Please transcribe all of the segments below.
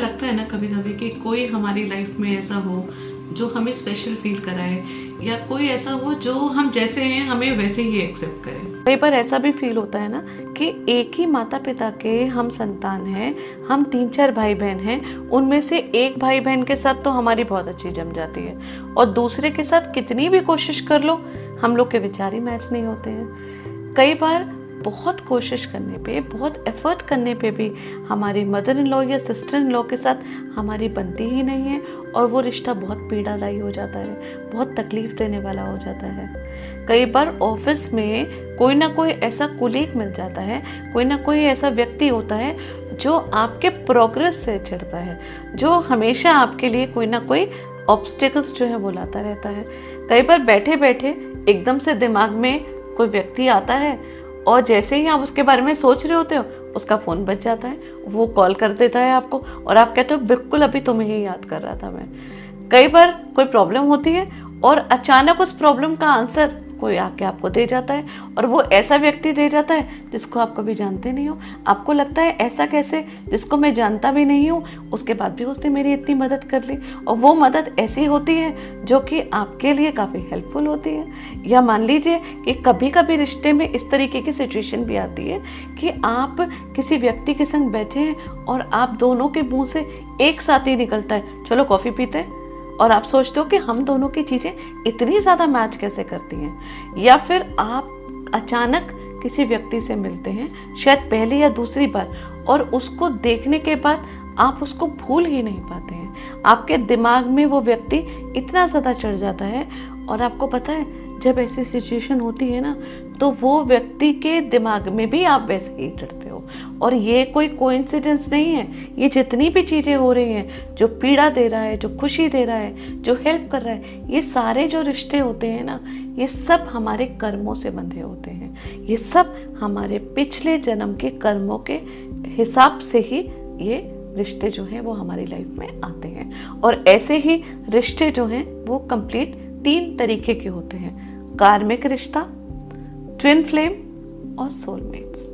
लगता है ना कभी कभी कि कोई हमारी लाइफ में ऐसा हो जो हमें स्पेशल फील कराए, या कोई ऐसा हो जो हम जैसे हैं हमें वैसे ही एक्सेप्ट करे। कई बार ऐसा भी फील होता है ना कि एक ही माता पिता के हम संतान हैं, हम 3-4 भाई बहन हैं, उनमें से एक भाई बहन के साथ तो हमारी बहुत अच्छी जम जाती है और दूसरे के साथ कितनी भी कोशिश कर लो हम लोग के विचार ही मैच नहीं होते हैं। कई बार बहुत कोशिश करने पे, बहुत एफर्ट करने पे भी हमारी मदर इन लॉ या सिस्टर इन लॉ के साथ हमारी बनती ही नहीं है और वो रिश्ता बहुत पीड़ादायी हो जाता है, बहुत तकलीफ देने वाला हो जाता है। कई बार ऑफिस में कोई ना कोई ऐसा कोलीग मिल जाता है, कोई ना कोई ऐसा व्यक्ति होता है जो आपके प्रोग्रेस से चिढ़ता है, जो हमेशा आपके लिए कोई ना कोई ऑब्स्टिकल्स जो है वो लाता रहता है। कई बार बैठे बैठे एकदम से दिमाग में कोई व्यक्ति आता है और जैसे ही आप उसके बारे में सोच रहे होते हो उसका फ़ोन बज जाता है, वो कॉल कर देता है आपको और आप कहते हो बिल्कुल अभी तुम्हें ही याद कर रहा था मैं। कई बार कोई प्रॉब्लम होती है और अचानक उस प्रॉब्लम का आंसर कोई आके आपको दे जाता है और वो ऐसा व्यक्ति दे जाता है जिसको आप कभी जानते नहीं हो। आपको लगता है ऐसा कैसे, जिसको मैं जानता भी नहीं हूँ उसके बाद भी उसने मेरी इतनी मदद कर ली। और वो मदद ऐसी होती है जो कि आपके लिए काफ़ी हेल्पफुल होती है। या मान लीजिए कि कभी कभी रिश्ते में इस तरीके की सिचुएशन भी आती है कि आप किसी व्यक्ति के संग बैठे हैं और आप दोनों के मुँह से एक साथ ही निकलता है चलो कॉफ़ी पीते हैं, और आप सोचते हो कि हम दोनों की चीज़ें इतनी ज़्यादा मैच कैसे करती हैं। या फिर आप अचानक किसी व्यक्ति से मिलते हैं, शायद पहली या दूसरी बार, और उसको देखने के बाद आप उसको भूल ही नहीं पाते हैं। आपके दिमाग में वो व्यक्ति इतना ज़्यादा चढ़ जाता है और आपको पता है जब ऐसी सिचुएशन होती है ना तो वो व्यक्ति के दिमाग में भी आप वैसे ही चढ़ते हो। और ये कोई कोइंसिडेंस नहीं है, ये जितनी भी चीज़ें हो रही हैं, जो पीड़ा दे रहा है, जो खुशी दे रहा है, जो हेल्प कर रहा है, ये सारे जो रिश्ते होते हैं ना, ये सब हमारे कर्मों से बंधे होते हैं। ये सब हमारे पिछले जन्म के कर्मों के हिसाब से ही ये रिश्ते जो हैं वो हमारी लाइफ में आते हैं। और ऐसे ही रिश्ते जो हैं वो कंप्लीट 3 तरीके के होते हैं: कार्मिक रिश्ता, ट्विन फ्लेम और सोलमेट्स।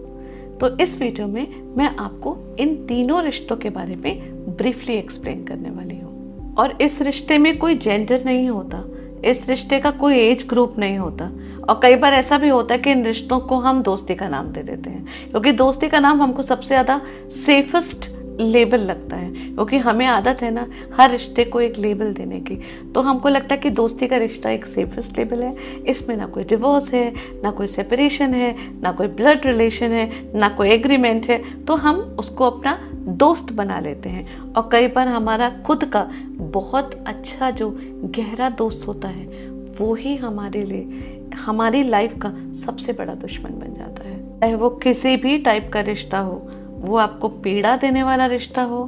तो इस वीडियो में मैं आपको इन तीनों रिश्तों के बारे में ब्रीफली एक्सप्लेन करने वाली हूँ। और इस रिश्ते में कोई जेंडर नहीं होता, इस रिश्ते का कोई एज ग्रुप नहीं होता। और कई बार ऐसा भी होता है कि इन रिश्तों को हम दोस्ती का नाम दे देते हैं, क्योंकि दोस्ती का नाम हमको सबसे ज़्यादा सेफेस्ट लेबल लगता है। क्योंकि हमें आदत है ना हर रिश्ते को एक लेबल देने की, तो हमको लगता है कि दोस्ती का रिश्ता एक सेफेस्ट लेबल है। इसमें ना कोई डिवोर्स है, ना कोई सेपरेशन है, ना कोई ब्लड रिलेशन है, ना कोई एग्रीमेंट है, तो हम उसको अपना दोस्त बना लेते हैं। और कई बार हमारा खुद का बहुत अच्छा जो गहरा दोस्त होता है वो ही हमारे लिए हमारी लाइफ का सबसे बड़ा दुश्मन बन जाता है। चाहे वो किसी भी टाइप का रिश्ता हो, वो आपको पीड़ा देने वाला रिश्ता हो,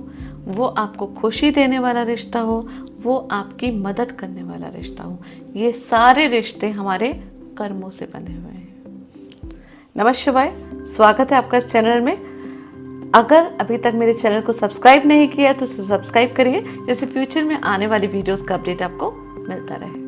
वो आपको खुशी देने वाला रिश्ता हो, वो आपकी मदद करने वाला रिश्ता हो, ये सारे रिश्ते हमारे कर्मों से बंधे हुए हैं। नमस्ते शिवाय, स्वागत है आपका इस चैनल में। अगर अभी तक मेरे चैनल को सब्सक्राइब नहीं किया तो इसे सब्सक्राइब करिए, जैसे फ्यूचर में आने वाली वीडियोस का अपडेट आपको मिलता रहे।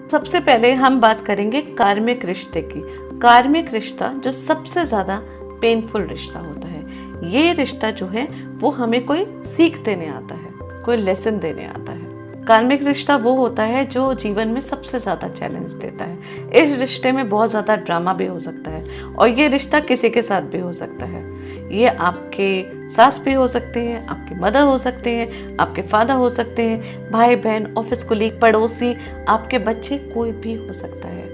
सबसे पहले हम बात करेंगे कार्मिक रिश्ते की। कार्मिक रिश्ता जो सबसे ज़्यादा पेनफुल रिश्ता होता है। ये रिश्ता जो है वो हमें कोई सीख देने आता है, कोई लेसन देने आता है। कार्मिक रिश्ता वो होता है जो जीवन में सबसे ज़्यादा चैलेंज देता है। इस रिश्ते में बहुत ज़्यादा ड्रामा भी हो सकता है और ये रिश्ता किसी के साथ भी हो सकता है। ये आपके सास भी हो सकते हैं, आपके मदर हो सकते हैं, आपके फादर हो सकते हैं, भाई बहन, ऑफिस कोलीग, पड़ोसी, आपके बच्चे, कोई भी हो सकता है।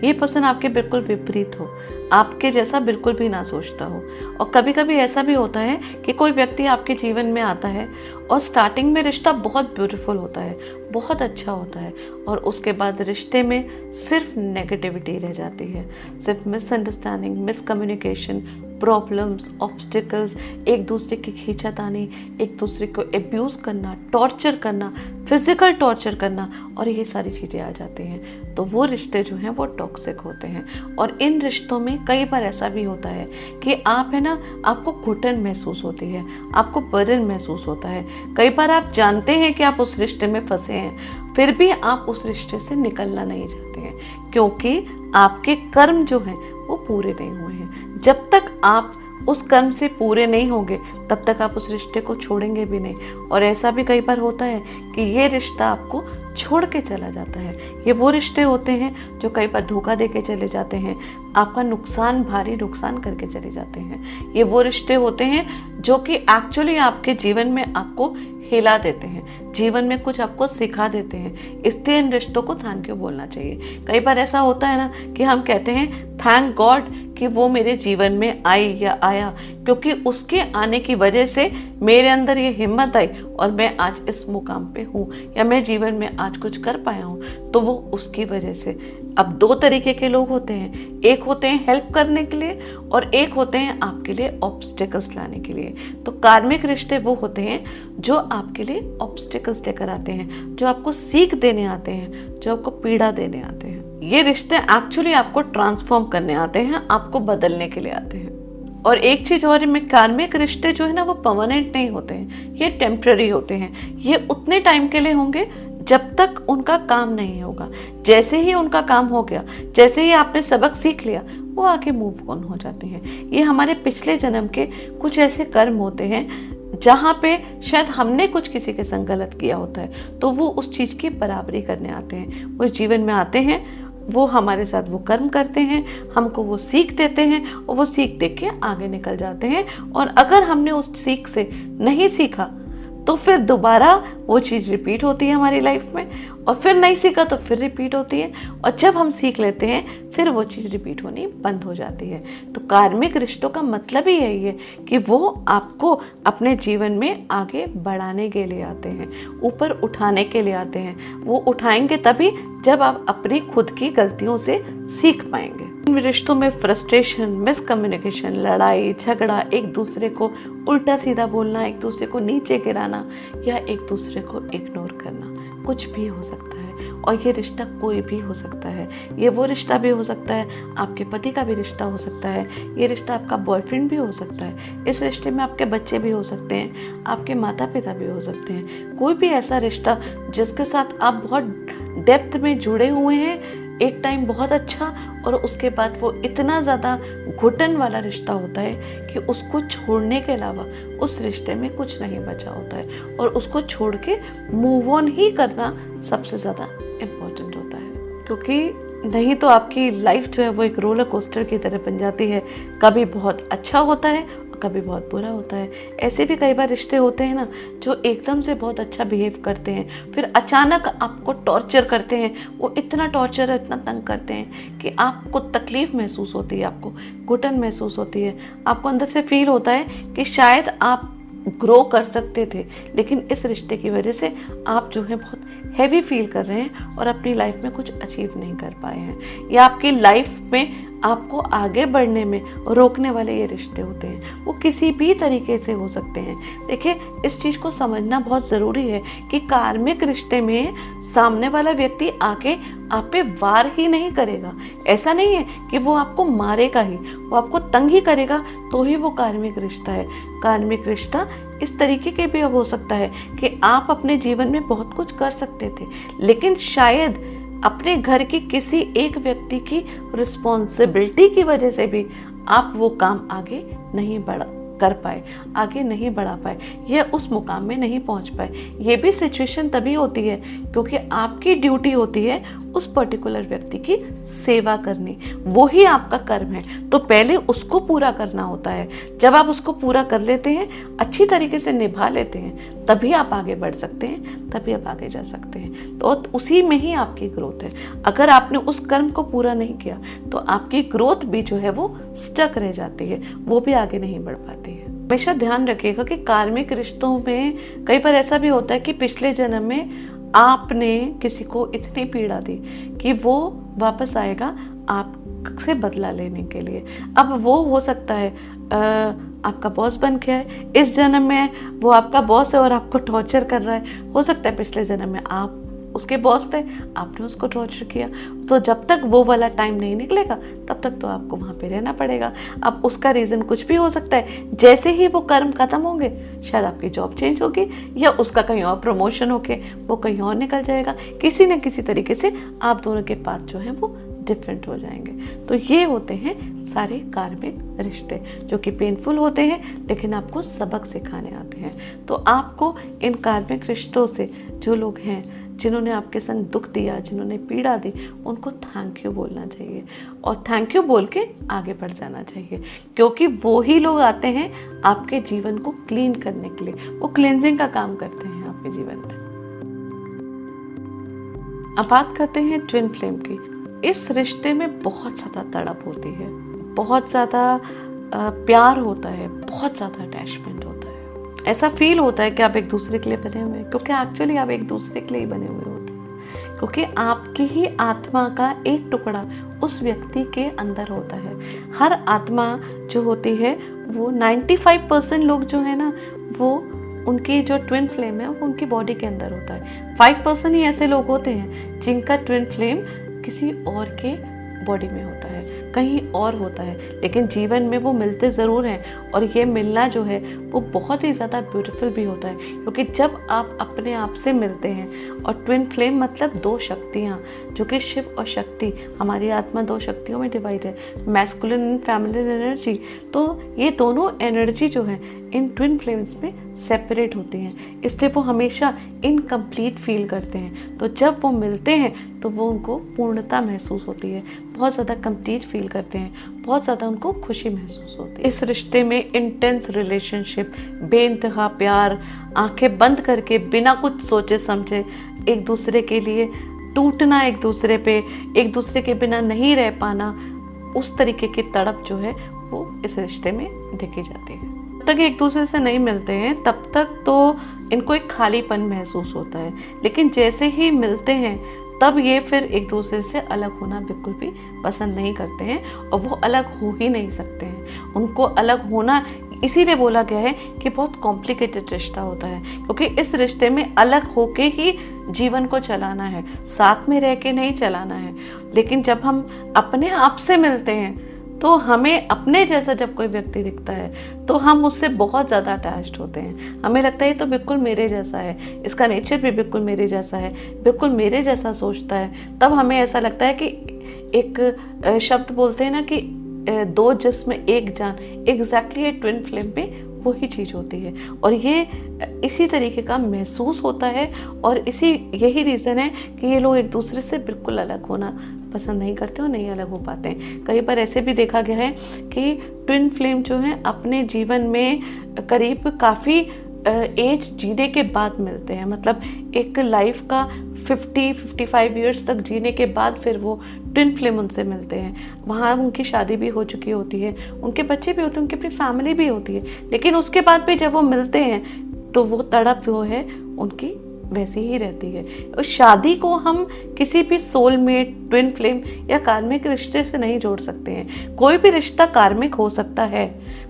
ये पर्सन आपके बिल्कुल विपरीत हो, आपके जैसा बिल्कुल भी ना सोचता हो। और कभी कभी ऐसा भी होता है कि कोई व्यक्ति आपके जीवन में आता है और स्टार्टिंग में रिश्ता बहुत ब्यूटीफुल होता है, बहुत अच्छा होता है, और उसके बाद रिश्ते में सिर्फ नेगेटिविटी रह जाती है, सिर्फ मिसअंडरस्टैंडिंग, मिसकम्युनिकेशन, प्रॉब्लम्स, ऑब्स्टिकल्स, एक दूसरे की खींचातानी, एक दूसरे को एब्यूज़ करना, टॉर्चर करना, फिजिकल टॉर्चर करना, और ये सारी चीज़ें आ जाती हैं। तो वो रिश्ते जो हैं वो टॉक्सिक होते हैं। और इन रिश्तों में कई बार ऐसा भी होता है कि आप है ना, आपको घुटन महसूस होती है, आपको बर्डन महसूस होता है। कई बार आप जानते हैं कि आप उस रिश्ते में फंसे हैं, फिर भी आप उस रिश्ते से निकलना नहीं चाहते हैं, क्योंकि आपके कर्म जो हैं वो पूरे नहीं हुए हैं। जब तक आप उस कर्म से पूरे नहीं होंगे तब तक आप उस रिश्ते को छोड़ेंगे भी नहीं। और ऐसा भी कई बार होता है कि ये रिश्ता आपको छोड़ के चला जाता है। ये वो रिश्ते होते हैं जो कई बार धोखा दे के चले जाते हैं, आपका नुकसान, भारी नुकसान करके चले जाते हैं। ये वो रिश्ते होते हैं जो कि एक्चुअली आपके जीवन में आपको हिला देते हैं, जीवन में कुछ आपको सिखा देते हैं। इसलिए इन रिश्तों को थैंक यू बोलना चाहिए। कई बार ऐसा होता है ना कि हम कहते हैं थैंक गॉड कि वो मेरे जीवन में आई या आया, क्योंकि उसके आने की वजह से मेरे अंदर ये हिम्मत आई और मैं आज इस मुकाम पे हूँ या मैं जीवन में आज कुछ कर पाया हूँ, तो वो उसकी वजह से। अब दो तरीके के लोग होते हैं, एक होते हैं हेल्प करने के लिए और एक होते हैं आपके लिए ऑब्स्टिकल्स लाने के लिए। तो कार्मिक रिश्ते वो होते हैं जो आपके लिए ऑब्स्टिकल्स लेकर आते हैं, जो आपको सीख देने आते हैं, जो आपको पीड़ा देने आते हैं। ये रिश्ते एक्चुअली आपको ट्रांसफॉर्म करने आते हैं, आपको बदलने के लिए आते हैं। और एक चीज और में, कार्मिक रिश्ते जो है ना वो परमानेंट नहीं होते हैं, ये टेम्पररी होते हैं। ये उतने टाइम के लिए होंगे जब तक उनका काम नहीं होगा। जैसे ही उनका काम हो गया, जैसे ही आपने सबक सीख लिया, वो आके मूव ऑन हो जाते हैं। ये हमारे पिछले जन्म के कुछ ऐसे कर्म होते हैं जहाँ पे शायद हमने कुछ किसी के संग गलत किया होता है, तो वो उस चीज़ की बराबरी करने आते हैं, वो इस जीवन में आते हैं, वो हमारे साथ वो कर्म करते हैं, हमको वो सीख देते हैं और वो सीख दे के आगे निकल जाते हैं। और अगर हमने उस सीख से नहीं सीखा तो फिर दोबारा वो चीज़ रिपीट होती है हमारी लाइफ में, और फिर नहीं सीखा तो फिर रिपीट होती है, और जब हम सीख लेते हैं फिर वो चीज़ रिपीट होनी बंद हो जाती है। तो कार्मिक रिश्तों का मतलब ही यही है कि वो आपको अपने जीवन में आगे बढ़ाने के लिए आते हैं, ऊपर उठाने के लिए आते हैं। वो उठाएंगे तभी जब आप अपनी खुद की गलतियों से सीख पाएंगे। इन रिश्तों में फ्रस्ट्रेशन, मिसकम्युनिकेशन, लड़ाई झगड़ा, एक दूसरे को उल्टा सीधा बोलना, एक दूसरे को नीचे गिराना या एक दूसरे को इग्नोर करना, कुछ भी हो सकता है। और ये रिश्ता कोई भी हो सकता है। ये वो रिश्ता भी हो सकता है, आपके पति का भी रिश्ता हो सकता है, ये रिश्ता आपका बॉयफ्रेंड भी हो सकता है, इस रिश्ते में आपके बच्चे भी हो सकते हैं, आपके माता पिता भी हो सकते हैं। कोई भी ऐसा रिश्ता जिसके साथ आप बहुत डेप्थ में जुड़े हुए हैं, एक टाइम बहुत अच्छा और उसके बाद वो इतना ज़्यादा घुटन वाला रिश्ता होता है कि उसको छोड़ने के अलावा उस रिश्ते में कुछ नहीं बचा होता है, और उसको छोड़ के मूव ऑन ही करना सबसे ज़्यादा इम्पोर्टेंट होता है। क्योंकि नहीं तो आपकी लाइफ जो है वो एक रोलर कोस्टर की तरह बन जाती है, कभी बहुत अच्छा होता है कभी बहुत बुरा होता है। ऐसे भी कई बार रिश्ते होते हैं ना जो एकदम से बहुत अच्छा बिहेव करते हैं, फिर अचानक आपको टॉर्चर करते हैं। वो इतना टॉर्चर, इतना तंग करते हैं कि आपको तकलीफ़ महसूस होती है, आपको घुटन महसूस होती है, आपको अंदर से फील होता है कि शायद आप ग्रो कर सकते थे, लेकिन इस रिश्ते की वजह से आप जो है बहुत हैवी फील कर रहे हैं और अपनी लाइफ में कुछ अचीव नहीं कर पाए हैं, या आपकी लाइफ में आपको आगे बढ़ने में रोकने वाले ये रिश्ते होते हैं। वो किसी भी तरीके से हो सकते हैं। देखिए, इस चीज़ को समझना बहुत ज़रूरी है कि कार्मिक रिश्ते में सामने वाला व्यक्ति आके आप पे वार ही नहीं करेगा। ऐसा नहीं है कि वो आपको मारेगा ही, वो आपको तंग ही करेगा तो ही वो कार्मिक रिश्ता है। कार्मिक रिश्ता इस तरीके के भी हो सकता है कि आप अपने जीवन में बहुत कुछ कर सकते थे, लेकिन शायद अपने घर की किसी एक व्यक्ति की रिस्पॉन्सिबिलिटी की वजह से भी आप वो काम आगे नहीं कर पाए, आगे नहीं बढ़ा पाए, या उस मुकाम में नहीं पहुंच पाए। ये भी सिचुएशन तभी होती है क्योंकि आपकी ड्यूटी होती है उस पर्टिकुलर व्यक्ति की सेवा करनी, वो ही आपका कर्म है। तो पहले उसको पूरा करना होता है। जब आप उसको पूरा कर लेते हैं, अच्छी तरीके से निभा लेते हैं, तभी आप आगे बढ़ सकते हैं, तभी आप आगे जा सकते हैं। तो उसी में ही आपकी ग्रोथ है। अगर आपने उस कर्म को पूरा नहीं किया तो आपकी ग्रोथ भी जो है वो स्टक रह जाती है, वो भी आगे नहीं बढ़ पाती है। हमेशा ध्यान रखिएगा कि कार्मिक रिश्तों में कई बार ऐसा भी होता है कि पिछले जन्म में आपने किसी को इतनी पीड़ा दी कि वो वापस आएगा आपसे बदला लेने के लिए। अब वो हो सकता है आपका बॉस बन गया है, इस जन्म में वो आपका बॉस है और आपको टॉर्चर कर रहा है। हो सकता है पिछले जन्म में आप उसके बॉस थे, आपने उसको टॉर्चर किया। तो जब तक वो वाला टाइम नहीं निकलेगा तब तक तो आपको वहाँ पे रहना पड़ेगा। अब उसका रीज़न कुछ भी हो सकता है। जैसे ही वो कर्म खत्म होंगे, शायद आपकी जॉब चेंज होगी या उसका कहीं और प्रमोशन होके वो कहीं और निकल जाएगा। किसी न किसी तरीके से आप दोनों के पाथ जो है वो डिफरेंट हो जाएंगे। तो ये होते हैं सारे कार्मिक रिश्ते जो कि पेनफुल होते हैं लेकिन आपको सबक सिखाने आते हैं। तो आपको इन कार्मिक रिश्तों से जो लोग हैं, जिन्होंने आपके संग दुख दिया, जिन्होंने पीड़ा दी, उनको थैंक यू बोलना चाहिए और थैंक यू बोल के आगे बढ़ जाना चाहिए, क्योंकि वो ही लोग आते हैं आपके जीवन को क्लीन करने के लिए। वो क्लींजिंग का काम करते हैं आपके जीवन में। अब बात करते हैं ट्विन फ्लेम की। इस रिश्ते में बहुत ज़्यादा तड़प होती है, बहुत ज़्यादा प्यार होता है, बहुत ज़्यादा अटैचमेंट होता है। ऐसा फील होता है कि आप एक दूसरे के लिए बने हुए हैं, क्योंकि एक्चुअली आप एक दूसरे के लिए ही बने हुए होते हैं, क्योंकि आपकी ही आत्मा का एक टुकड़ा उस व्यक्ति के अंदर होता है। हर आत्मा जो होती है वो 95% लोग जो है ना, वो उनकी जो ट्विन फ्लेम है वो उनकी बॉडी के अंदर होता है। 5% ही ऐसे लोग होते हैं जिनका ट्विन फ्लेम किसी और के बॉडी में होता है, कहीं और होता है, लेकिन जीवन में वो मिलते ज़रूर हैं। और ये मिलना जो है वो बहुत ही ज़्यादा ब्यूटीफुल भी होता है, क्योंकि जब आप अपने आप से मिलते हैं। और ट्विन फ्लेम मतलब दो शक्तियाँ, जो कि शिव और शक्ति, हमारी आत्मा दो शक्तियों में डिवाइड है, मैस्कुलिन एंड फेमिनिन एनर्जी। तो ये दोनों एनर्जी जो है इन ट्विन फ्लेम्स में सेपरेट होती हैं, इसलिए वो हमेशा इनकम्प्लीट फील करते हैं। तो जब वो मिलते हैं तो वो उनको पूर्णता महसूस होती है, बहुत ज़्यादा कंप्लीट फील करते हैं, बहुत ज़्यादा उनको खुशी महसूस होती है। इस रिश्ते में इंटेंस रिलेशनशिप, बेइंतहा प्यार, आंखें बंद करके बिना कुछ सोचे समझे एक दूसरे के लिए टूटना, एक दूसरे पे, एक दूसरे के बिना नहीं रह पाना, उस तरीके की तड़प जो है वो इस रिश्ते में देखी जाती है। जब तक एक दूसरे से नहीं मिलते हैं तब तक तो इनको एक खालीपन महसूस होता है, लेकिन जैसे ही मिलते हैं तब ये फिर एक दूसरे से अलग होना बिल्कुल भी पसंद नहीं करते हैं, और वो अलग हो ही नहीं सकते हैं। उनको अलग होना इसीलिए बोला गया है कि बहुत कॉम्प्लिकेटेड रिश्ता होता है, क्योंकि इस रिश्ते में अलग होके ही जीवन को चलाना है, साथ में रह के नहीं चलाना है। लेकिन जब हम अपने आप से मिलते हैं तो हमें अपने जैसा जब कोई व्यक्ति दिखता है तो हम उससे बहुत ज़्यादा अटैच्ड होते हैं। हमें लगता है ये तो बिल्कुल मेरे जैसा है, इसका नेचर भी बिल्कुल मेरे जैसा है, बिल्कुल मेरे जैसा सोचता है। तब हमें ऐसा लगता है कि एक शब्द बोलते हैं ना कि दो जिस्म एक जान, एग्जैक्टली ये ट्विन फ्लेम में वही चीज़ होती है। और ये इसी तरीके का महसूस होता है, और यही रीज़न है कि ये लोग एक दूसरे से बिल्कुल अलग होना पसंद नहीं करते और नहीं अलग हो पाते हैं। कई बार ऐसे भी देखा गया है कि ट्विन फ्लेम जो है अपने जीवन में करीब काफ़ी एज जीने के बाद मिलते हैं, मतलब एक लाइफ का 50-55 ईयर्स तक जीने के बाद फिर वो ट्विन फ्लेम उनसे मिलते हैं। वहाँ उनकी शादी भी हो चुकी होती है, उनके बच्चे भी होते हैं, उनकी अपनी फैमिली भी होती है, लेकिन उसके बाद भी जब वो मिलते हैं तो वो तड़प जो है उनकी वैसी ही रहती है। उस शादी को हम किसी भी सोलमेट, ट्विन फ्लेम या कार्मिक रिश्ते से नहीं जोड़ सकते हैं। कोई भी रिश्ता कार्मिक हो सकता है,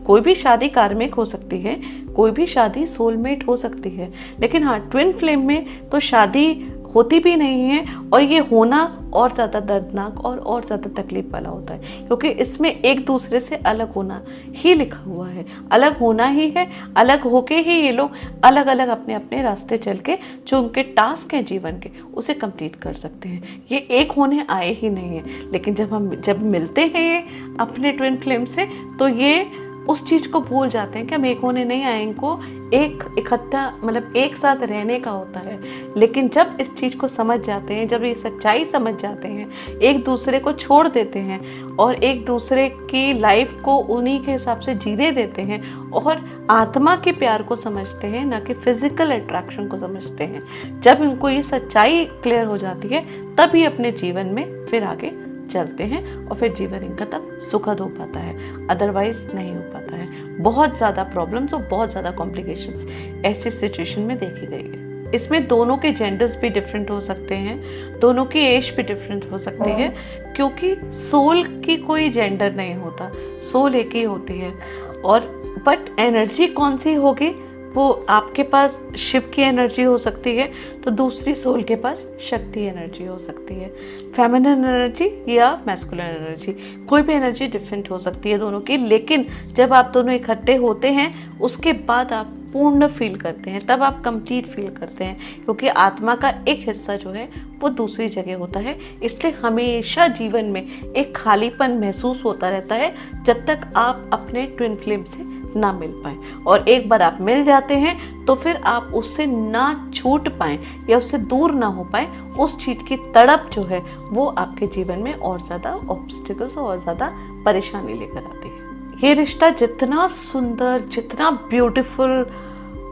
कोई भी शादी कार्मिक हो सकती है, कोई भी शादी सोलमेट हो सकती है, लेकिन हाँ, ट्विन फ्लेम में तो शादी होती भी नहीं है, और ये होना और ज़्यादा दर्दनाक और ज़्यादा तकलीफ वाला होता है, क्योंकि इसमें एक दूसरे से अलग होना ही लिखा हुआ है, अलग होना ही है। अलग होके ही ये लोग अलग अलग अपने अपने रास्ते चल के जो उनके टास्क हैं जीवन के उसे कंप्लीट कर सकते हैं। ये एक होने आए ही नहीं है, लेकिन जब मिलते हैं अपने ट्विन फ्लेम से तो ये उस चीज़ को भूल जाते हैं कि हम एक होने नहीं आए, इनको एक इकट्ठा मतलब एक साथ रहने का होता है। लेकिन जब इस चीज़ को समझ जाते हैं, जब ये सच्चाई समझ जाते हैं, एक दूसरे को छोड़ देते हैं और एक दूसरे की लाइफ को उन्हीं के हिसाब से जीने देते हैं और आत्मा के प्यार को समझते हैं, ना कि फिजिकल अट्रैक्शन को समझते हैं, जब इनको ये सच्चाई क्लियर हो जाती है तब ये अपने जीवन में फिर आगे चलते हैं और फिर जीवन इनका तब सुखद हो पाता है, अदरवाइज नहीं हो पाता है। बहुत ज़्यादा प्रॉब्लम्स और बहुत ज़्यादा कॉम्प्लिकेशंस ऐसी सिचुएशन में देखी गई है। इसमें दोनों के जेंडर्स भी डिफरेंट हो सकते हैं, दोनों की एज भी डिफरेंट हो सकती है, क्योंकि सोल की कोई जेंडर नहीं होता, सोल एक ही होती है। और बट एनर्जी कौन सी होगी, वो आपके पास शिव की एनर्जी हो सकती है तो दूसरी सोल के पास शक्ति एनर्जी हो सकती है, फेमिनिन एनर्जी या मैस्कुलिन एनर्जी, कोई भी एनर्जी डिफरेंट हो सकती है दोनों की। लेकिन जब आप दोनों इकट्ठे होते हैं उसके बाद आप पूर्ण फील करते हैं, तब आप कंप्लीट फील करते हैं, क्योंकि आत्मा का एक हिस्सा जो है वो दूसरी जगह होता है। इसलिए हमेशा जीवन में एक खालीपन महसूस होता रहता है जब तक आप अपने ट्विन फ्लेम से ना मिल पाए। और एक बार आप मिल जाते हैं तो फिर आप उससे ना छूट पाएँ या उससे दूर ना हो पाए, उस चीज़ की तड़प जो है वो आपके जीवन में और ज़्यादा ऑब्स्टिकल्स और ज़्यादा परेशानी लेकर आती है। ये रिश्ता जितना सुंदर, जितना ब्यूटीफुल,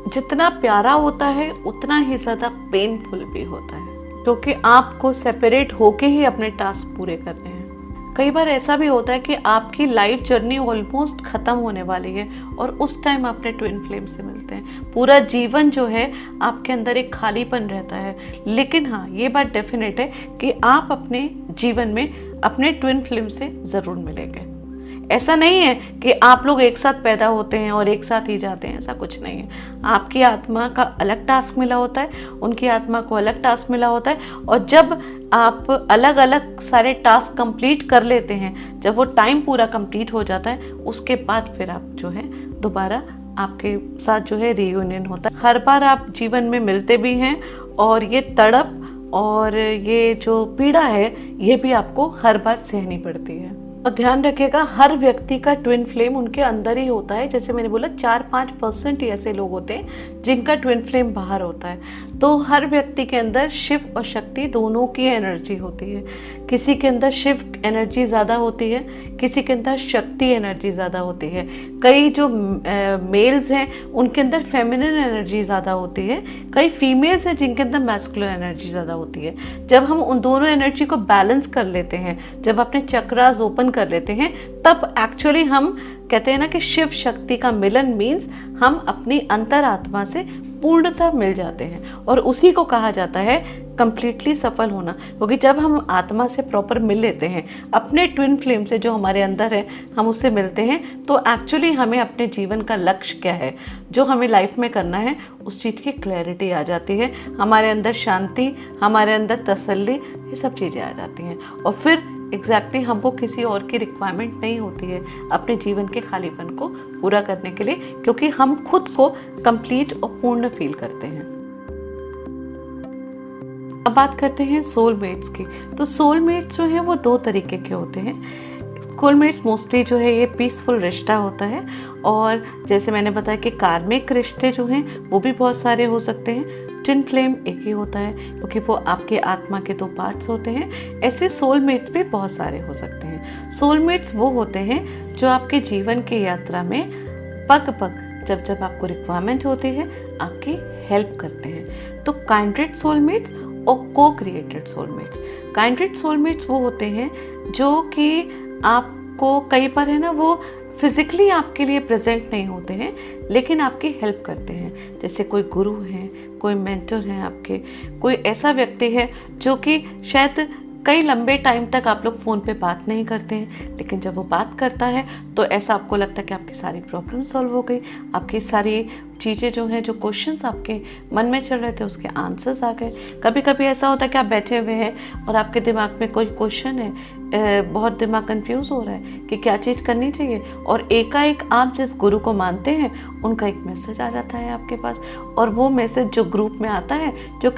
जितना प्यारा होता है, उतना ही ज़्यादा पेनफुल भी होता है, क्योंकि आपको सेपरेट होके ही अपने टास्क पूरे करने हैं। कई बार ऐसा भी होता है कि आपकी लाइफ जर्नी ऑलमोस्ट ख़त्म होने वाली है और उस टाइम अपने ट्विन फ्लेम से मिलते हैं। पूरा जीवन जो है आपके अंदर एक खालीपन रहता है, लेकिन हाँ, ये बात डेफिनेट है कि आप अपने जीवन में अपने ट्विन फ्लेम से ज़रूर मिलेंगे। ऐसा नहीं है कि आप लोग एक साथ पैदा होते हैं और एक साथ ही जाते हैं, ऐसा कुछ नहीं है। आपकी आत्मा का अलग टास्क मिला होता है, उनकी आत्मा को अलग टास्क मिला होता है, और जब आप अलग अलग सारे टास्क कंप्लीट कर लेते हैं, जब वो टाइम पूरा कंप्लीट हो जाता है, उसके बाद फिर आप जो है दोबारा आपके साथ जो है रीयूनियन होता है। हर बार आप जीवन में मिलते भी हैं और ये तड़प और ये जो पीड़ा है ये भी आपको हर बार सहनी पड़ती है। और ध्यान रखिएगा, हर व्यक्ति का ट्विन फ्लेम उनके अंदर ही होता है। जैसे मैंने बोला 4-5% ही ऐसे लोग होते हैं जिनका ट्विन फ्लेम बाहर होता है। तो हर व्यक्ति के अंदर शिव और शक्ति दोनों की एनर्जी होती है। किसी के अंदर शिव एनर्जी ज़्यादा होती है, किसी के अंदर शक्ति एनर्जी ज़्यादा होती है। कई जो मेल्स हैं उनके अंदर फेमिनिन एनर्जी ज़्यादा होती है, कई फीमेल्स हैं जिनके अंदर मैस्कुलिन एनर्जी ज़्यादा होती है। जब हम उन दोनों एनर्जी को बैलेंस कर लेते हैं, जब अपने चक्रास ओपन कर लेते हैं, तब एक्चुअली हम कहते हैं ना कि शिव शक्ति का मिलन मीन्स हम अपनी अंतरात्मा से पूर्णतः मिल जाते हैं, और उसी को कहा जाता है कंप्लीटली सफल होना। क्योंकि जब हम आत्मा से प्रॉपर मिल लेते हैं, अपने ट्विन फ्लेम से जो हमारे अंदर है हम उससे मिलते हैं, तो एक्चुअली हमें अपने जीवन का लक्ष्य क्या है, जो हमें लाइफ में करना है, उस चीज़ की क्लैरिटी आ जाती है। हमारे अंदर शांति, हमारे अंदर तसल्ली, ये सब चीज़ें आ जाती हैं, और फिर एग्जैक्टली हमको किसी और की रिक्वायरमेंट नहीं होती है अपने जीवन के खालीपन को पूरा करने के लिए, क्योंकि हम खुद को कंप्लीट और पूर्ण फील करते हैं। अब बात करते हैं सोलमेट्स की। तो सोलमेट्स जो हैं वो 2 तरीके के होते हैं। सोलमेट्स मोस्टली जो है ये पीसफुल रिश्ता होता है, और जैसे मैंने बताया कि कार्मिक रिश्ते जो हैं वो भी बहुत सारे हो सकते हैं। ट्विन फ्लेम एक ही होता है क्योंकि वो आपके आत्मा के 2 पार्ट्स होते हैं। ऐसे सोलमेट्स भी बहुत सारे हो सकते हैं। सोलमेट्स वो होते हैं जो आपके जीवन की यात्रा में पग पग जब जब आपको रिक्वायरमेंट होती है आपकी हेल्प करते हैं। तो काइंडेड सोलमेट्स और को क्रिएटेड सोलमेट्स। काइंडेड सोलमेट्स वो होते हैं जो कि आपको कई बार है ना वो फिजिकली आपके लिए प्रेजेंट नहीं होते हैं, लेकिन आपकी हेल्प करते हैं। जैसे कोई गुरु हैं, कोई मेंटर हैं आपके, कोई ऐसा व्यक्ति है जो कि शायद कई लंबे टाइम तक आप लोग फ़ोन पे बात नहीं करते हैं, लेकिन जब वो बात करता है तो ऐसा आपको लगता है कि आपकी सारी प्रॉब्लम सॉल्व हो गई, आपकी सारी चीज़ें जो हैं, जो क्वेश्चंस आपके मन में चल रहे थे उसके आंसर्स आ गए। कभी कभी ऐसा होता है कि आप बैठे हुए हैं और आपके दिमाग में कोई क्वेश्चन है, बहुत दिमाग कंफ्यूज हो रहा है कि क्या चीज़ करनी चाहिए, और एकाएक आप जिस गुरु को मानते हैं उनका एक मैसेज आ जाता है आपके पास, और वो मैसेज जो ग्रुप में आता है, जो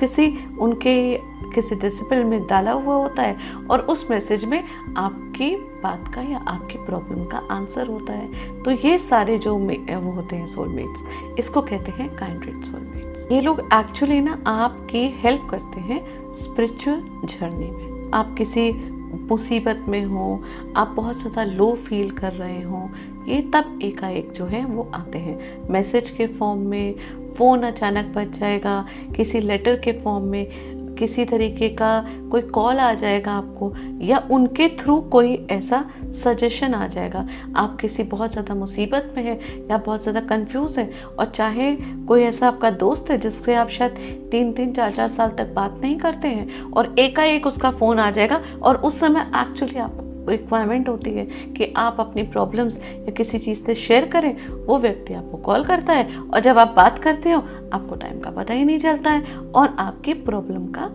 किसी डिसिप्लिन में डाला हुआ होता है, और उस मैसेज में आपकी बात का या आपकी प्रॉब्लम का आंसर होता है। तो ये सारे जो वो होते हैं सोलमेट्स, इसको कहते हैं काइंडेड सोलमेट्स। ये लोग एक्चुअली ना आपकी हेल्प करते हैं स्पिरिचुअल जर्नी में। आप किसी मुसीबत में हो, आप बहुत ज़्यादा लो फील कर रहे हो, ये तब एकाएक जो है वो आते हैं मैसेज के फॉर्म में, फ़ोन अचानक बज जाएगा, किसी लेटर के फॉर्म में, किसी तरीके का कोई कॉल आ जाएगा आपको, या उनके थ्रू कोई ऐसा सजेशन आ जाएगा। आप किसी बहुत ज़्यादा मुसीबत में है या बहुत ज़्यादा कंफ्यूज है, और चाहे कोई ऐसा आपका दोस्त है जिससे आप शायद 3-3, 4-4 साल तक बात नहीं करते हैं, और एकाएक उसका फ़ोन आ जाएगा, और उस समय एक्चुअली आपको रिक्वायरमेंट होती है कि आप अपनी प्रॉब्लम्स या किसी चीज़ से शेयर करें, वो व्यक्ति आपको कॉल करता है, और जब आप बात करते हो आपको टाइम का पता ही नहीं चलता है, और आपकी प्रॉब्लम का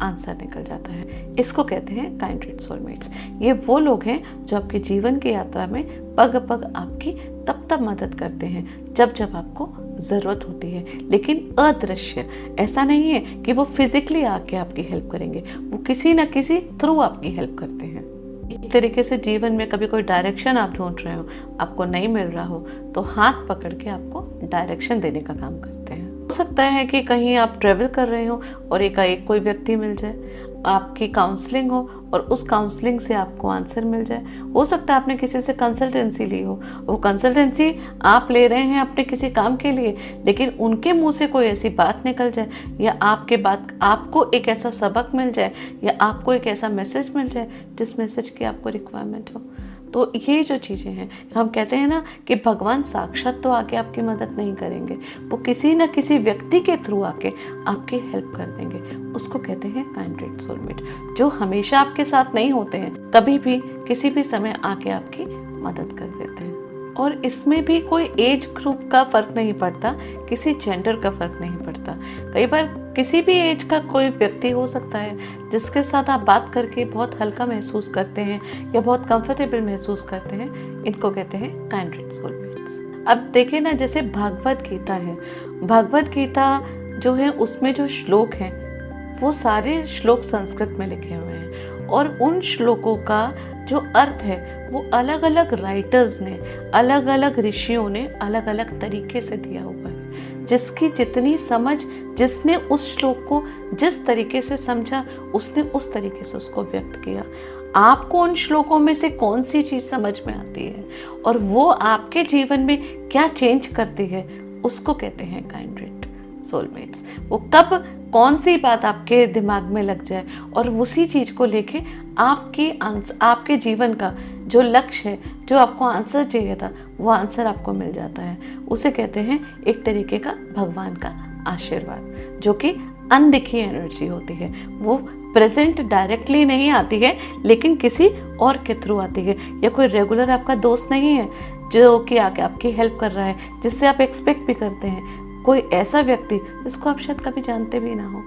आंसर निकल जाता है। इसको कहते हैं काइंडरेड सोलमेट्स। ये वो लोग हैं जो आपके जीवन की यात्रा में पग पग आपकी तब तब मदद करते हैं जब जब आपको ज़रूरत होती है, लेकिन अदृश्य। ऐसा नहीं है कि वो फिजिकली आके आपकी हेल्प करेंगे, वो किसी न किसी थ्रू आपकी हेल्प करते हैं। एक तरीके से जीवन में कभी कोई डायरेक्शन आप ढूंढ रहे हो, आपको नहीं मिल रहा हो, तो हाथ पकड़ के आपको डायरेक्शन देने का काम करते हैं। हो सकता है कि कहीं आप ट्रेवल कर रहे हो और एकाएक कोई व्यक्ति मिल जाए, आपकी काउंसलिंग हो और उस काउंसलिंग से आपको आंसर मिल जाए। हो सकता है आपने किसी से कंसल्टेंसी ली हो, वो कंसल्टेंसी आप ले रहे हैं अपने किसी काम के लिए, लेकिन उनके मुंह से कोई ऐसी बात निकल जाए या आपको एक ऐसा सबक मिल जाए या आपको एक ऐसा मैसेज मिल जाए जिस मैसेज की आपको रिक्वायरमेंट हो। तो ये जो चीज़ें हैं, हम कहते हैं ना कि भगवान साक्षात तो आके आपकी मदद नहीं करेंगे, वो किसी न किसी व्यक्ति के थ्रू आके आपकी हेल्प कर देंगे। उसको कहते हैं काइंडरेड सोलमेट, जो हमेशा आपके साथ नहीं होते हैं, कभी भी किसी भी समय आके आपकी मदद कर देते हैं। और इसमें भी कोई एज ग्रुप का फ़र्क नहीं पड़ता, किसी जेंडर का फ़र्क नहीं पड़ता। कई बार किसी भी एज का कोई व्यक्ति हो सकता है जिसके साथ आप बात करके बहुत हल्का महसूस करते हैं या बहुत कंफर्टेबल महसूस करते हैं। इनको कहते हैं काइंडरेड सोलमेट्स। अब देखिए ना, जैसे भागवत गीता है, भागवत गीता जो है उसमें जो श्लोक हैं वो सारे श्लोक संस्कृत में लिखे हुए हैं, और उन श्लोकों का जो अर्थ है वो अलग अलग राइटर्स ने, अलग अलग ऋषियों ने अलग अलग तरीके से दिया हुआ है। जिसकी जितनी समझ, जिसने उस श्लोक को जिस तरीके से समझा, उसने उस तरीके से उसको व्यक्त किया। आपको उन श्लोकों में से कौन सी चीज़ समझ में आती है और वो आपके जीवन में क्या चेंज करती है, उसको कहते हैं काइंडरेड सोलमेट्स। वो कब कौन सी बात आपके दिमाग में लग जाए और उसी चीज़ को लेके आपके जीवन का जो लक्ष्य है, जो आपको आंसर चाहिए था, वो आंसर आपको मिल जाता है। उसे कहते हैं एक तरीके का भगवान का आशीर्वाद, जो कि अनदिखी एनर्जी होती है। वो प्रेजेंट डायरेक्टली नहीं आती है, लेकिन किसी और के थ्रू आती है। या कोई रेगुलर आपका दोस्त नहीं है जो कि आके आपकी हेल्प कर रहा है, जिससे आप एक्सपेक्ट भी करते हैं। कोई ऐसा व्यक्ति जिसको आप शायद कभी जानते भी ना हो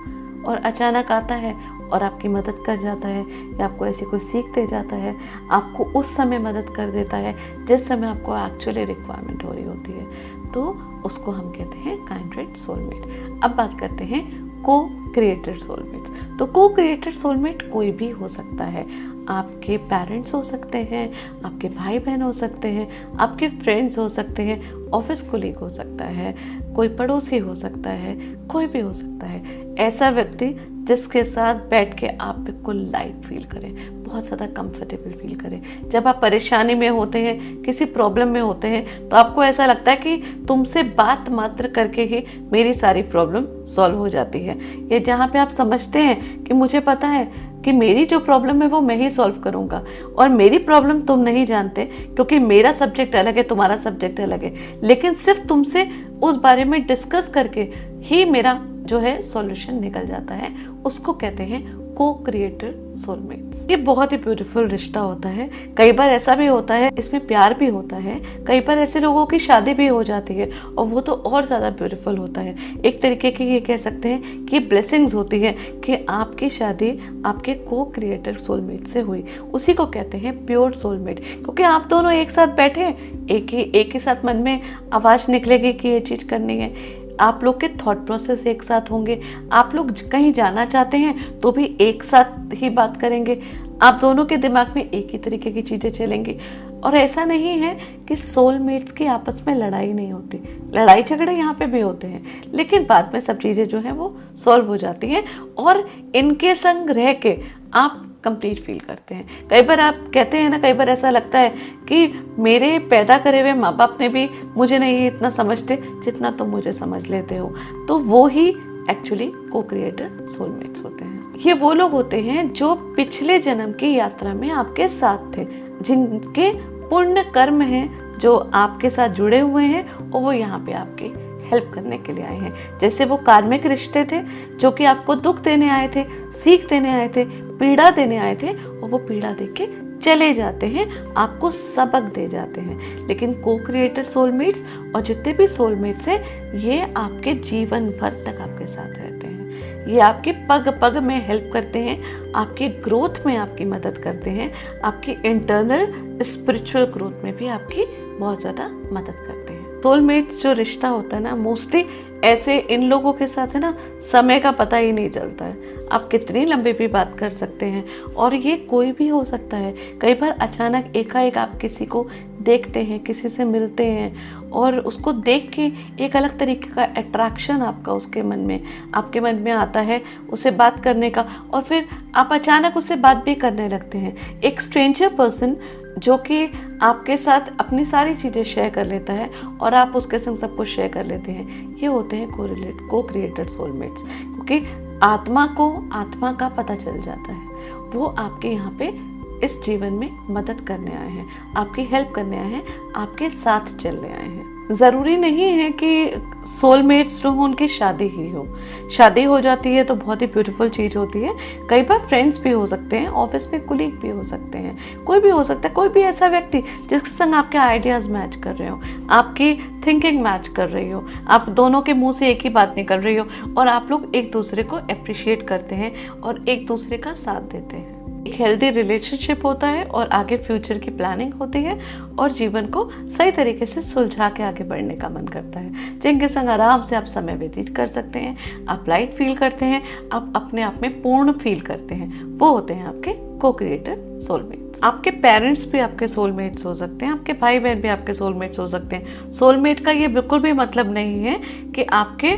और अचानक आता है और आपकी मदद कर जाता है, या आपको ऐसी कोई सीख दे जाता है, आपको उस समय मदद कर देता है जिस समय आपको एक्चुअली रिक्वायरमेंट हो रही होती है। तो उसको हम कहते हैं काइंडरेड सोलमेट। अब बात करते हैं को क्रिएटेड सोलमेट्स। तो को क्रिएटेड सोलमेट कोई भी हो सकता है। आपके पेरेंट्स हो सकते हैं, आपके भाई बहन हो सकते हैं, आपके फ्रेंड्स हो सकते हैं, ऑफिस कोलीग हो सकता है, कोई पड़ोसी हो सकता है, कोई भी हो सकता है। ऐसा व्यक्ति जिसके साथ बैठ के आप बिल्कुल लाइट फील करें, बहुत ज़्यादा कंफर्टेबल फील करें। जब आप परेशानी में होते हैं, किसी प्रॉब्लम में होते हैं, तो आपको ऐसा लगता है कि तुमसे बात मात्र करके ही मेरी सारी प्रॉब्लम सॉल्व हो जाती है। या जहाँ पे आप समझते हैं कि मुझे पता है कि मेरी जो प्रॉब्लम है वो मैं ही सॉल्व करूँगा, और मेरी प्रॉब्लम तुम नहीं जानते क्योंकि मेरा सब्जेक्ट अलग है, तुम्हारा सब्जेक्ट अलग है, लेकिन सिर्फ तुमसे उस बारे में डिस्कस करके ही मेरा जो है सॉल्यूशन निकल जाता है। उसको कहते हैं को क्रिएटर सोलमेट्स। ये बहुत ही ब्यूटीफुल रिश्ता होता है। कई बार ऐसा भी होता है, इसमें प्यार भी होता है। कई बार ऐसे लोगों की शादी भी हो जाती है और वो तो और ज़्यादा ब्यूटीफुल होता है। एक तरीके की ये कह सकते हैं कि ब्लेसिंग्स होती है कि आपकी शादी आपके को क्रिएटर सोलमेट से हुई। उसी को कहते हैं प्योर सोलमेट, क्योंकि आप दोनों एक साथ बैठे, एक ही साथ मन में आवाज़ निकलेगी कि ये चीज़ करनी है। आप लोग के थॉट प्रोसेस एक साथ होंगे। आप लोग कहीं जाना चाहते हैं तो भी एक साथ ही बात करेंगे। आप दोनों के दिमाग में एक ही तरीके की चीज़ें चलेंगी। और ऐसा नहीं है कि सोलमेट्स की आपस में लड़ाई नहीं होती, लड़ाई झगड़े यहाँ पे भी होते हैं, लेकिन बाद में सब चीज़ें जो हैं वो सॉल्व हो जाती हैं और इनके संग रह के आप कंप्लीट फील करते हैं। कई बार आप कहते हैं ना, कई बार ऐसा लगता है कि मेरे पैदा करे हुए माँ बाप ने भी मुझे नहीं इतना समझते जितना तुम मुझे समझ लेते हो। तो वो ही एक्चुअली को क्रिएटर सोलमेट्स होते हैं। ये वो लोग होते हैं जो पिछले जन्म की यात्रा में आपके साथ थे, जिनके पुण्य कर्म हैं जो आपके साथ जुड़े हुए हैं और वो यहाँ पे आपकी हेल्प करने के लिए आए हैं। जैसे वो कार्मिक रिश्ते थे जो कि आपको दुख देने आए थे, सीख देने आए थे, पीड़ा देने आए थे, और वो पीड़ा देके चले जाते हैं, आपको सबक दे जाते हैं। लेकिन को क्रिएटर सोलमेट्स और जितने भी सोलमेट्स हैं, ये आपके जीवन भर तक आपके साथ रहते हैं। ये आपके पग पग में हेल्प करते हैं, आपके ग्रोथ में आपकी मदद करते हैं, आपकी इंटरनल स्पिरिचुअल ग्रोथ में भी आपकी बहुत ज़्यादा मदद करते हैं। सोलमेट्स जो रिश्ता होता है ना, मोस्टली ऐसे इन लोगों के साथ है ना, समय का पता ही नहीं चलता है। आप कितनी लंबी भी बात कर सकते हैं, और ये कोई भी हो सकता है। कई बार अचानक एकाएक आप किसी को देखते हैं, किसी से मिलते हैं, और उसको देख के एक अलग तरीके का अट्रैक्शन आपका आपके मन में आता है उससे बात करने का, और फिर आप अचानक उससे बात भी करने लगते हैं। एक स्ट्रेंजर पर्सन जो कि आपके साथ अपनी सारी चीज़ें शेयर कर लेता है और आप उसके संग सब कुछ शेयर कर लेते हैं, ये होते हैं को क्रिएटेड सोलमेट्स। क्योंकि आत्मा का पता चल जाता है, वो आपके यहाँ पे इस जीवन में मदद करने आए हैं, आपकी हेल्प करने आए हैं, आपके साथ चलने आए हैं। ज़रूरी नहीं है कि सोलमेट्स जो हो उनकी शादी ही हो। शादी हो जाती है तो बहुत ही ब्यूटीफुल चीज़ होती है। कई बार फ्रेंड्स भी हो सकते हैं, ऑफिस में कुलीग भी हो सकते हैं, कोई भी हो सकता है, कोई भी ऐसा व्यक्ति जिसके संग आपके आइडियाज़ मैच कर रहे हो, आपकी थिंकिंग मैच कर रही हो, आप दोनों के मुंह से एक ही बात निकल रही हो, और आप लोग एक दूसरे को अप्रिशिएट करते हैं और एक दूसरे का साथ देते हैं। एक हेल्दी रिलेशनशिप होता है, और आगे फ्यूचर की प्लानिंग होती है, और जीवन को सही तरीके से सुलझा के आगे बढ़ने का मन करता है। जिनके संग आराम से आप समय व्यतीत कर सकते हैं, आप लाइट फील करते हैं, आप अपने आप में पूर्ण फील करते हैं, वो होते हैं आपके को क्रिएटर सोलमेट्स। आपके पेरेंट्स भी आपके सोलमेट्स हो सकते हैं, आपके भाई बहन भी आपके सोलमेट्स हो सकते हैं। सोलमेट का ये बिल्कुल भी मतलब नहीं है कि आपके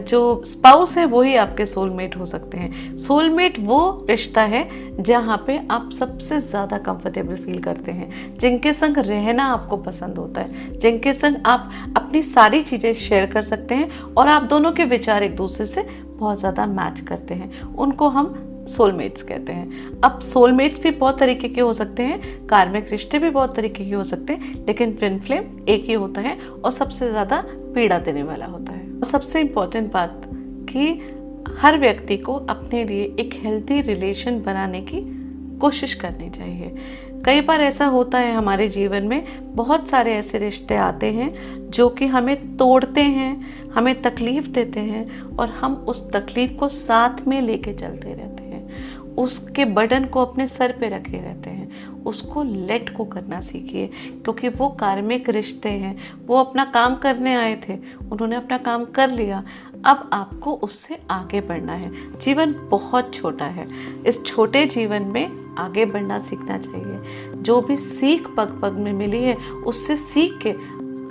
जो स्पाउस है वही आपके सोलमेट हो सकते हैं। सोलमेट वो रिश्ता है जहाँ पे आप सबसे ज़्यादा कंफर्टेबल फील करते हैं, जिनके संग रहना आपको पसंद होता है, जिनके संग आप अपनी सारी चीज़ें शेयर कर सकते हैं, और आप दोनों के विचार एक दूसरे से बहुत ज़्यादा मैच करते हैं, उनको हम सोलमेट्स कहते हैं। अब सोलमेट्स भी बहुत तरीके के हो सकते हैं, कार्मिक रिश्ते भी बहुत तरीके के हो सकते हैं, लेकिन ट्विन फ्लेम एक ही होता है और सबसे ज़्यादा पीड़ा देने वाला होता है। और सबसे इम्पोर्टेंट बात कि हर व्यक्ति को अपने लिए एक हेल्थी रिलेशन बनाने की कोशिश करनी चाहिए। कई बार ऐसा होता है हमारे जीवन में, बहुत सारे ऐसे रिश्ते आते हैं जो कि हमें तोड़ते हैं, हमें तकलीफ़ देते हैं, और हम उस तकलीफ़ को साथ में लेके चलते रहते हैं, उसके बर्डन को अपने सर पे रखे रहते हैं। उसको लेट को करना सीखिए, क्योंकि वो कार्मिक रिश्ते हैं। वो अपना काम करने आए थे, उन्होंने अपना काम कर लिया, अब आपको उससे आगे बढ़ना है। जीवन बहुत छोटा है, इस छोटे जीवन में आगे बढ़ना सीखना चाहिए। जो भी सीख पग पग में मिली है, उससे सीख के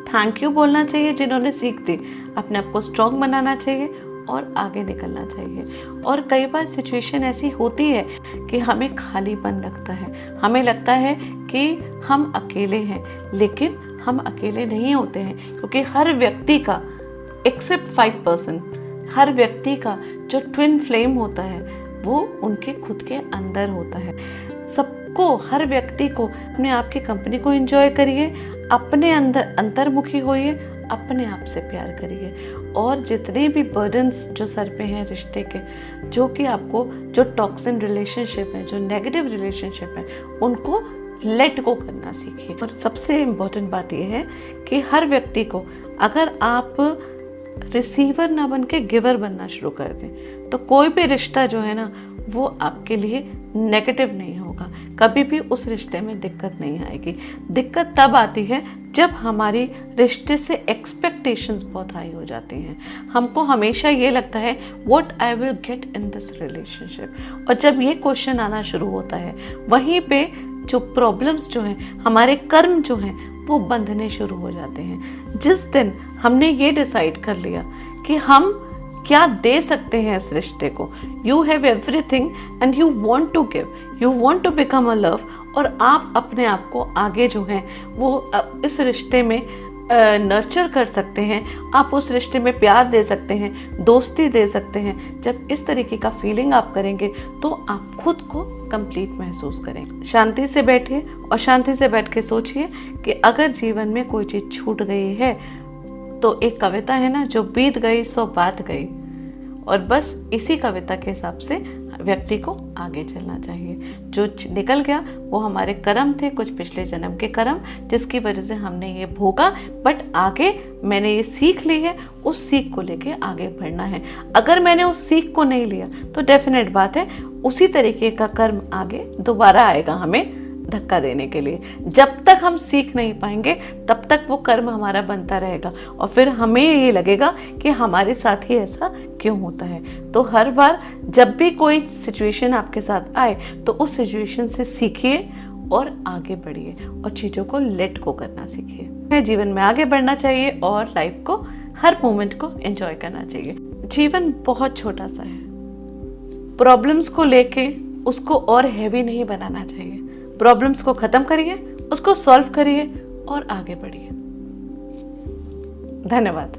थैंक यू बोलना चाहिए जिन्होंने सीख दी, अपने आप को स्ट्रॉन्ग बनाना चाहिए और आगे निकलना चाहिए। और कई बार सिचुएशन ऐसी होती है कि हमें खालीपन लगता है, हमें लगता है कि हम अकेले हैं, लेकिन हम अकेले नहीं होते हैं, क्योंकि हर व्यक्ति का एक्सेप्ट 5%, हर व्यक्ति का जो ट्विन फ्लेम होता है वो उनके खुद के अंदर होता है। सबको, हर व्यक्ति को अपने आप की कंपनी को एंजॉय करिए, अपने अंदर अंतर्मुखी होइए, अपने आप से प्यार करिए, और जितने भी बर्डन्स जो सर पे हैं रिश्ते के, जो कि आपको, जो टॉक्सिन रिलेशनशिप है, जो नेगेटिव रिलेशनशिप है, उनको लेट गो करना सीखिए। और सबसे इम्पोर्टेंट बात यह है कि हर व्यक्ति को, अगर आप रिसीवर ना बन के गिवर बनना शुरू कर दें, तो कोई भी रिश्ता जो है ना वो आपके लिए नेगेटिव नहीं होगा। कभी भी उस रिश्ते में दिक्कत नहीं आएगी। दिक्कत तब आती है जब हमारी रिश्ते से एक्सपेक्टेशंस बहुत हाई हो जाती हैं। हमको हमेशा ये लगता है what I will get in this relationship, और जब ये क्वेश्चन आना शुरू होता है, वहीं पे जो प्रॉब्लम्स जो हैं, हमारे कर्म जो हैं, वो बंधने शुरू हो जाते हैं। जिस दिन हमने ये डिसाइड कर लिया कि हम क्या दे सकते हैं इस रिश्ते को, you have everything and you want to give, you want to become a love, और आप अपने आप को आगे जो है वो इस रिश्ते में नर्चर कर सकते हैं, आप उस रिश्ते में प्यार दे सकते हैं, दोस्ती दे सकते हैं। जब इस तरीके का फीलिंग आप करेंगे तो आप खुद को कंप्लीट महसूस करेंगे। शांति से बैठिए और शांति से बैठ के सोचिए कि अगर जीवन में कोई चीज़ छूट गई है, तो एक कविता है ना, जो बीत गई सो बात गई, और बस इसी कविता के हिसाब से व्यक्ति को आगे चलना चाहिए। जो निकल गया वो हमारे कर्म थे, कुछ पिछले जन्म के कर्म, जिसकी वजह से हमने ये भोगा, बट आगे मैंने ये सीख ली है, उस सीख को लेके आगे बढ़ना है। अगर मैंने उस सीख को नहीं लिया तो डेफिनेट बात है उसी तरीके का कर्म आगे दोबारा आएगा हमें धक्का देने के लिए। जब तक हम सीख नहीं पाएंगे तब तक वो कर्म हमारा बनता रहेगा और फिर हमें ये लगेगा कि हमारे साथ ही ऐसा क्यों होता है। तो हर बार जब भी कोई सिचुएशन आपके साथ आए तो उस सिचुएशन से सीखिए और आगे बढ़िए और चीज़ों को लेट को करना सीखिए। जीवन में आगे बढ़ना चाहिए और लाइफ को, हर मोमेंट को एंजॉय करना चाहिए। जीवन बहुत छोटा सा है, प्रॉब्लम्स को लेके उसको और हैवी नहीं बनाना चाहिए। प्रॉब्लम्स को खत्म करिए, उसको सॉल्व करिए और आगे बढ़िए। धन्यवाद।